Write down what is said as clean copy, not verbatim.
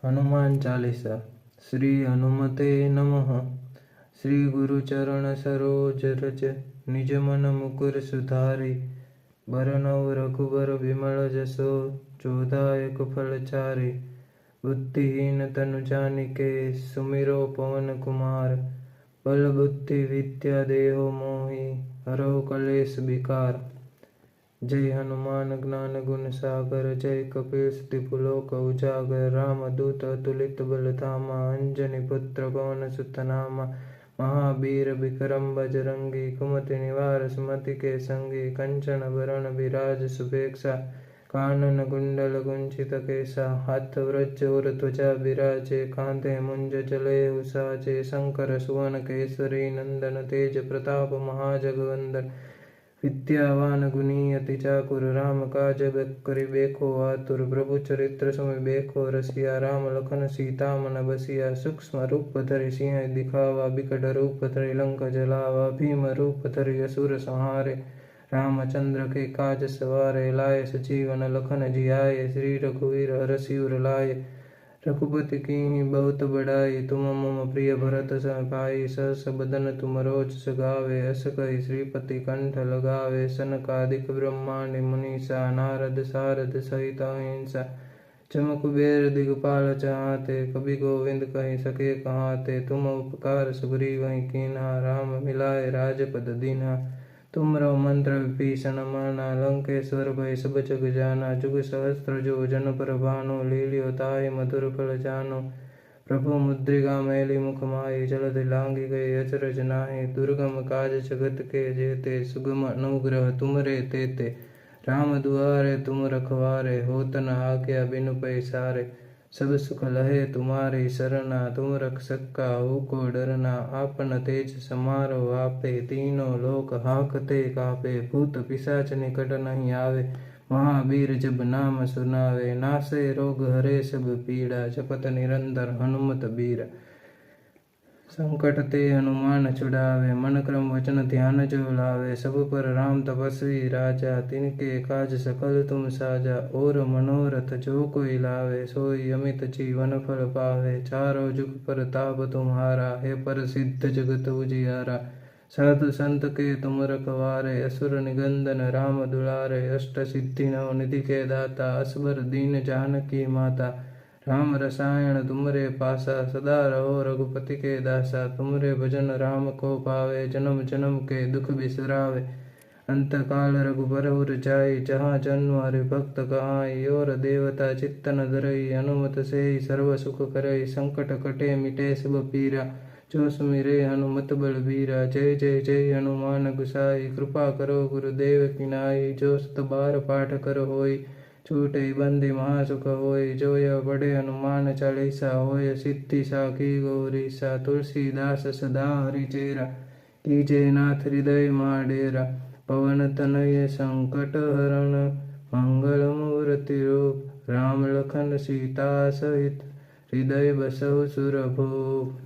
हनुमान चालीसा। श्री हनुमते नमः। श्री गुरु चरण सरोज रज, निज मन मुकुर सुधारी। बरनउँ रघुबर विमल जसो, जोदायक फलचारी। बुद्धिहीन तनु जानिके, सुमिरो पवन कुमार। बल बुद्धि विद्या देहो मोहि, हरहु कलेश विकार। जय हनुमान ज्ञान गुण सागर, जय कपीस लोक उजागर। राम दूत अतुलित बल धामा, अंजनी पुत्र पवन सुत नामा। महावीर विक्रम बजरंगी, कुमति निवार सुमति के संगी। कंचन बरन बिराज सुबेक्षा, कानन कुंडल कुंचित केसा। हाथ वज्र और ध्वजा विराजे, कांधे मुंज जलेऊ साजे। शंकर सुवन केसरी नंदन, तेज प्रताप महाजगवंदन। विद्यावान गुणी अति चाकुर, राम काज करिबेको आतुर। प्रभु चरित्र सुनि बेको रसिया, राम लखन सीता मन बसिया। सूक्ष्म रूप धरि सिंह दिखावा, बिकट रूप धरि लंक जलावा। भीम रूप धरि असुर संहारे, रामचंद्र के काज सवारे। लाए सजीवन लखन जियाए, श्री रघुवीर हरषि उर लाए। रघुपति कीन्ही बहुत बड़ाई, तुम मम प्रिय भरत सम भाई। सहस बदन तुम रोज गावे, अस कहि श्रीपति कंठ लगावे। सनकादिक ब्रह्मांड मुनीसा, नारद सारद सहित अहिंसा। जम कुबेर दिगपाल चाहते, कवि गोविंद कहि सके कहाते। तुम उपकार सुग्रीवहि कीन्हा, राम मिलाए राजपद दीन्हा। तुमरो मंत्र विभीषण माना, लंकेश्वर भय सब जग जाना। जुग सहस्त्र जो जन पर भानु, लील्यो ताहि मधुर फल जानु। प्रभु मुद्रिका मैली मुख माही, जलधि लांघि गए अचरज नाहि। दुर्गम काज जगत के जेते, सुगम अनुग्रह तुमरे तेते। राम दुआरे तुम रखवारे, होत न आज्ञा बिनु पैसारे। सब सुख लहे तुम्हारी सरना, तुम रक्षक काहू को डरना। आपन तेज समारो आपे, तीनों लोक हाकते कापे। भूत पिशाच निकट नहीं आवे, महावीर जब नाम सुनावे। नासे रोग हरे सब पीड़ा, जपत निरंतर हनुमत बीरा। संकट ते हनुमान छुड़ावे, मन क्रम वचन ध्यान जो लावे। सब पर राम तपस्वी राजा, तिनके काज सकल तुम साजा। और मनोरथ जो कोई लावे, सोई अमित जीवन फल पावे। चारों जुग परताप तुम्हारा, हे प्रसिद्ध जगत उजियारा। साधु संत के तुम रखवारे, असुर निकंदन राम दुलारे। अष्ट सिद्धि नव निधि के दाता, असबर दीन जानकी माता। राम रसायन तुमरे पासा, सदा रहो रघुपति के दासा। तुमरे भजन राम को पावे, जन्म जन्म के दुख बिसरावे। अंत काल रघुबर उर जाई, जहाँ जन्म हरि भक्त कहाई। और देवता चित्तन धरई, हनुमत से सर्व सुख करई। संकट कटे मिटे सब पीरा, जो सुमिरे हनुमत बलबीरा। जय जय जय हनुमान गुसाई, कृपा करो गुरुदेव की नाई। जो सत बार पाठ कर होई, छूटे बंदी महासुख होय। जो यह बड़े हनुमान चालीसा, होय सिद्धि साखी गौरीसा। तुलसीदास सदा हरिचेरा, कीजे नाथ हृदय महाडेरा। पवन तनय संकट हरण, मंगल मूर्ति रूप। राम लखन सीता सहित, हृदय बसहु सुरभूप।